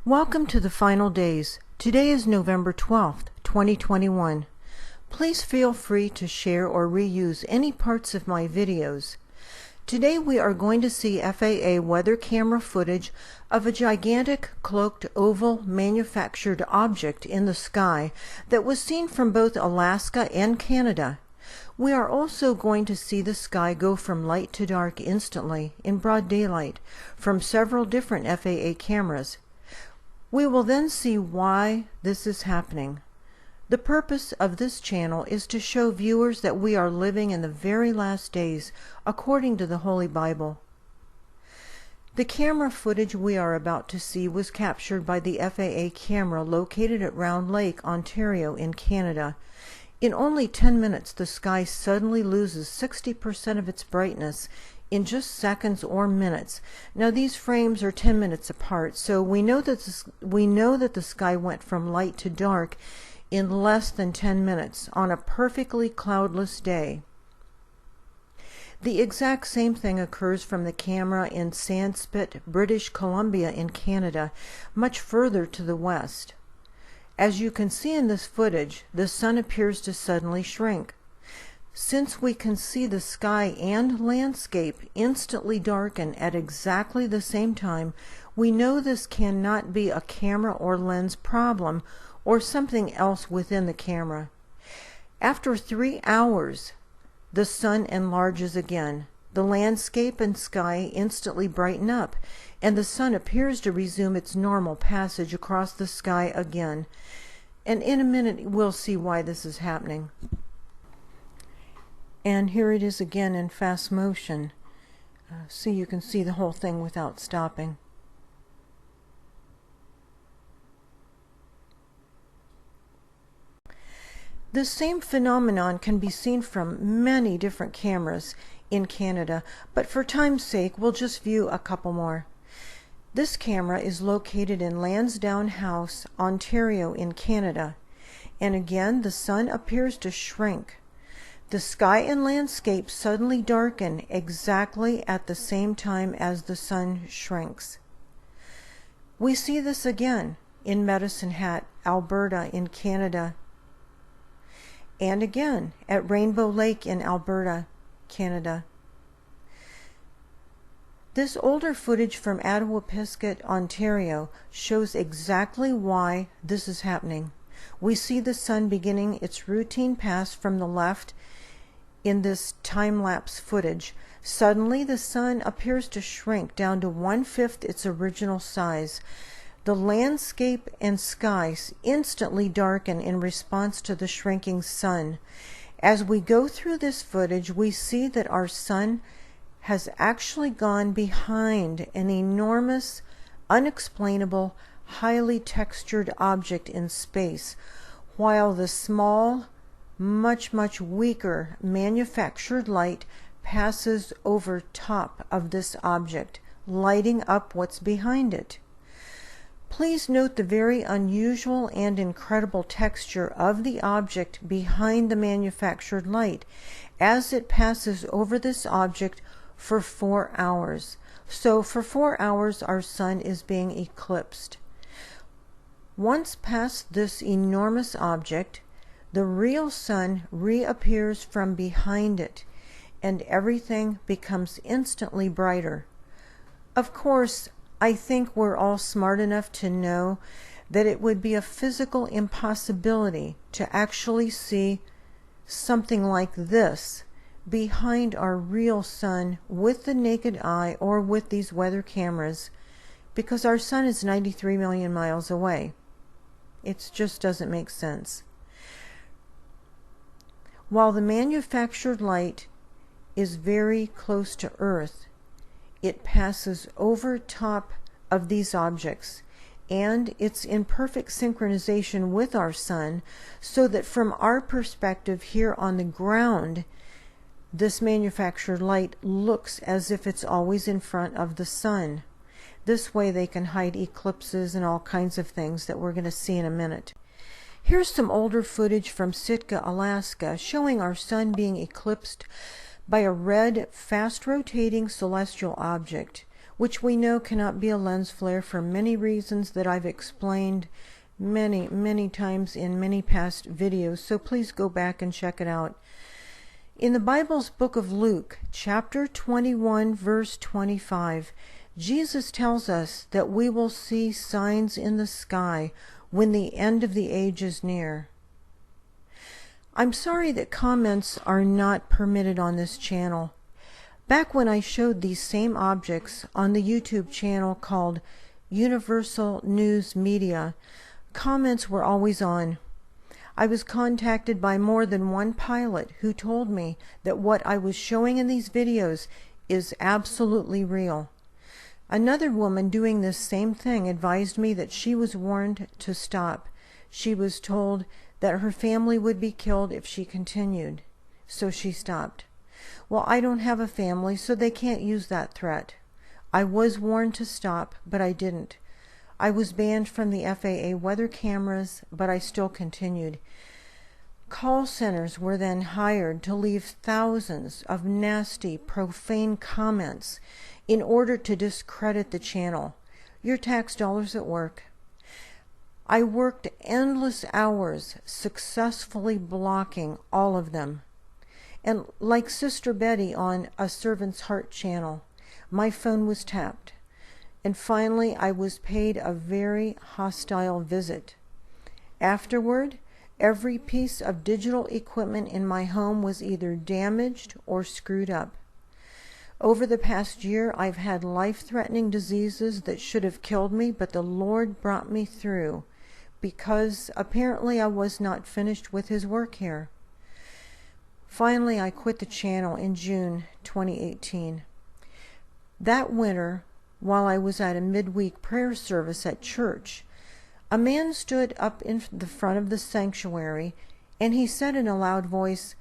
Welcome to the final days. Today is November 12th, 2021. Please feel free to share or reuse any parts of my videos. Today we are going to see FAA weather camera footage of a gigantic cloaked oval manufactured object in the sky that was seen from both Alaska and Canada. We are also going to see the sky go from light to dark instantly in broad daylight from several different FAA cameras. We will then see why this is happening. The purpose of this channel is to show viewers that we are living in the very last days according to the Holy Bible. The camera footage we are about to see was captured by the FAA camera located at Round Lake, Ontario in Canada. In only 10 minutes, the sky suddenly loses 60% of its brightness in just seconds or minutes. Now these frames are 10 minutes apart, so we know that the sky went from light to dark in less than 10 minutes on a perfectly cloudless day. The exact same thing occurs from the camera in Sandspit, British Columbia in Canada, much further to the west. As you can see in this footage, the sun appears to suddenly shrink. Since we can see the sky and landscape instantly darken at exactly the same time, we know this cannot be a camera or lens problem or something else within the camera. After 3 hours, the sun enlarges again. The landscape and sky instantly brighten up, and the sun appears to resume its normal passage across the sky again. And in a minute, we'll see why this is happening. And here it is again in fast motion. So you can see the whole thing without stopping. The same phenomenon can be seen from many different cameras in Canada, but for time's sake, we'll just view a couple more. This camera is located in Lansdowne House, Ontario in Canada. And again, the sun appears to shrink. The sky and landscape suddenly darken exactly at the same time as the sun shrinks. We see this again in Medicine Hat, Alberta in Canada, and again at Rainbow Lake in Alberta, Canada. This older footage from Attawapiskat, Ontario shows exactly why this is happening. We see the sun beginning its routine pass from the left in this time-lapse footage. Suddenly the sun appears to shrink down to 1/5 its original size. The landscape and skies instantly darken in response to the shrinking sun. As we go through this footage, we see that our sun has actually gone behind an enormous, unexplainable, highly textured object in space, while the small, much weaker manufactured light passes over top of this object, lighting up what's behind it. Please note the very unusual and incredible texture of the object behind the manufactured light as it passes over this object for 4 hours. So for 4 hours our sun is being eclipsed. Once past this enormous object, the real sun reappears from behind it, and everything becomes instantly brighter. Of course, I think we're all smart enough to know that it would be a physical impossibility to actually see something like this behind our real sun with the naked eye or with these weather cameras, because our sun is 93 million miles away. It just doesn't make sense. While the manufactured light is very close to Earth, it passes over top of these objects, and it's in perfect synchronization with our sun, so that from our perspective here on the ground, this manufactured light looks as if it's always in front of the sun. This way they can hide eclipses and all kinds of things that we're going to see in a minute. Here's some older footage from Sitka, Alaska, showing our sun being eclipsed by a red, fast-rotating celestial object. which we know cannot be a lens flare for many reasons that I've explained many times in many past videos, so please go back and check it out. In the Bible's book of Luke, chapter 21, verse 25, Jesus tells us that we will see signs in the sky when the end of the age is near. I'm sorry that comments are not permitted on this channel. Back when I showed these same objects on the YouTube channel called Universal News Media, comments were always on. I was contacted by more than one pilot who told me that what I was showing in these videos is absolutely real. Another woman doing this same thing advised me that she was warned to stop. She was told that her family would be killed if she continued, so she stopped. Well, I don't have a family, so they can't use that threat. I was warned to stop, but I didn't. I was banned from the FAA weather cameras, but I still continued. Call centers were then hired to leave thousands of nasty, profane comments in order to discredit the channel. Your tax dollars at work. I worked endless hours successfully blocking all of them. And like Sister Betty on A Servant's Heart channel, my phone was tapped. And finally, I was paid a very hostile visit. Afterward, every piece of digital equipment in my home was either damaged or screwed up. Over the past year, I've had life-threatening diseases that should have killed me, but the Lord brought me through because apparently I was not finished with His work here. Finally, I quit the channel in June 2018. That winter, while I was at a midweek prayer service at church, a man stood up in the front of the sanctuary and he said in a loud voice,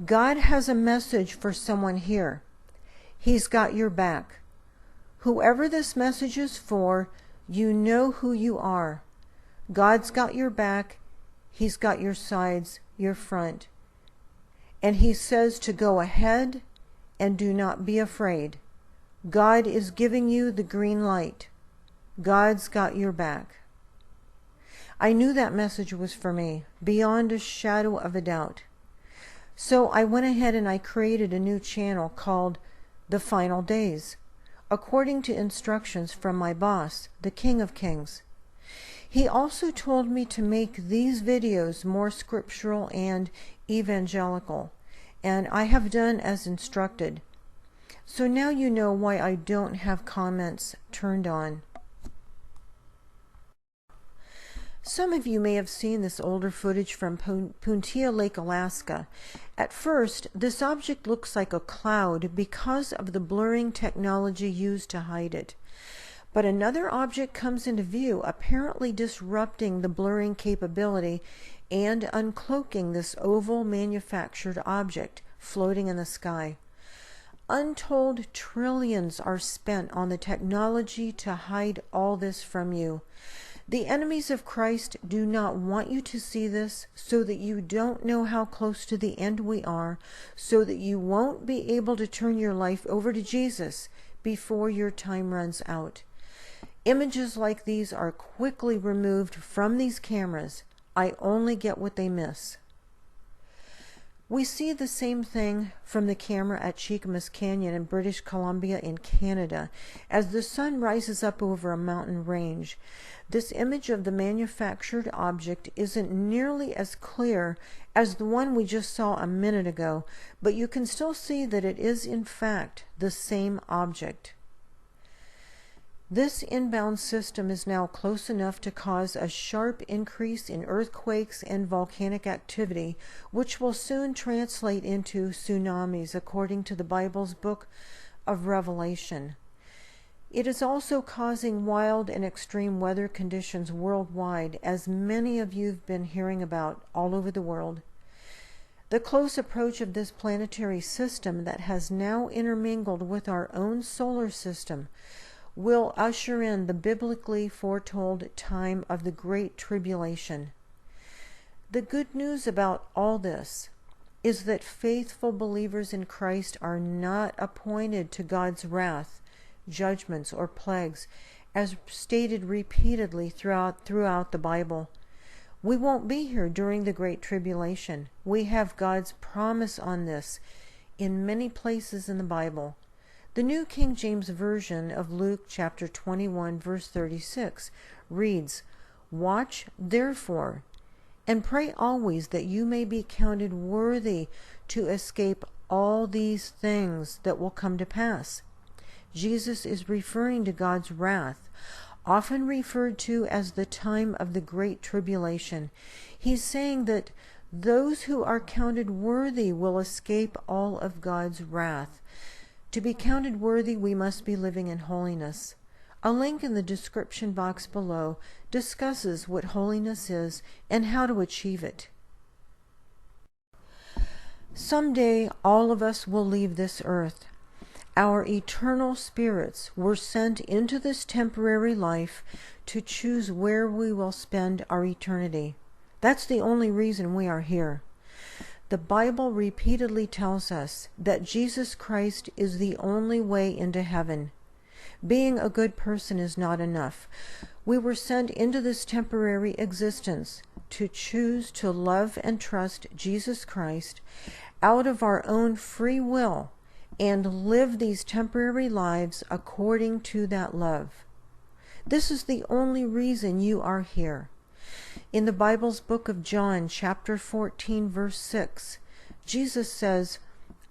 "God has a message for someone here. He's got your back. Whoever this message is for, you know who you are. God's got your back. He's got your sides, your front. And He says to go ahead and do not be afraid. God is giving you the green light. God's got your back." I knew that message was for me, beyond a shadow of a doubt. So I went ahead and I created a new channel called The Final Days, according to instructions from my boss, the King of Kings. He also told me to make these videos more scriptural and evangelical, and I have done as instructed. So now you know why I don't have comments turned on. Some of you may have seen this older footage from Punta Lake, Alaska. At first, this object looks like a cloud because of the blurring technology used to hide it. But another object comes into view, apparently disrupting the blurring capability and uncloaking this oval manufactured object floating in the sky. Untold trillions are spent on the technology to hide all this from you. The enemies of Christ do not want you to see this so that you don't know how close to the end we are, so that you won't be able to turn your life over to Jesus before your time runs out. Images like these are quickly removed from these cameras. I only get what they miss. We see the same thing from the camera at Cheakamus Canyon in British Columbia in Canada as the sun rises up over a mountain range. This image of the manufactured object isn't nearly as clear as the one we just saw a minute ago, but you can still see that it is in fact the same object. This inbound system is now close enough to cause a sharp increase in earthquakes and volcanic activity, which will soon translate into tsunamis, according to the Bible's book of Revelation. It is also causing wild and extreme weather conditions worldwide, as many of you have been hearing about all over the world. The close approach of this planetary system that has now intermingled with our own solar system will usher in the biblically foretold time of the Great Tribulation. The good news about all this is that faithful believers in Christ are not appointed to God's wrath, judgments, or plagues, as stated repeatedly throughout the Bible. We won't be here during the Great Tribulation. We have God's promise on this in many places in the Bible. The New King James Version of Luke chapter 21 verse 36 reads, "Watch therefore, and pray always that you may be counted worthy to escape all these things that will come to pass." Jesus is referring to God's wrath, often referred to as the time of the Great Tribulation. He's saying that those who are counted worthy will escape all of God's wrath. To be counted worthy, we must be living in holiness. A link in the description box below discusses what holiness is and how to achieve it. Someday, all of us will leave this earth. Our eternal spirits were sent into this temporary life to choose where we will spend our eternity. That's the only reason we are here. The Bible repeatedly tells us that Jesus Christ is the only way into heaven. Being a good person is not enough. We were sent into this temporary existence to choose to love and trust Jesus Christ out of our own free will and live these temporary lives according to that love. This is the only reason you are here. In the Bible's book of John, chapter 14, verse 6, Jesus says,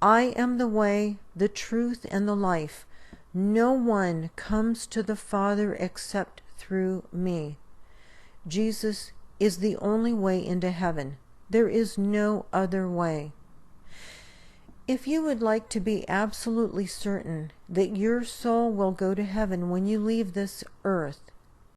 "I am the way, the truth, and the life. No one comes to the Father except through me." Jesus is the only way into heaven. There is no other way. If you would like to be absolutely certain that your soul will go to heaven when you leave this earth,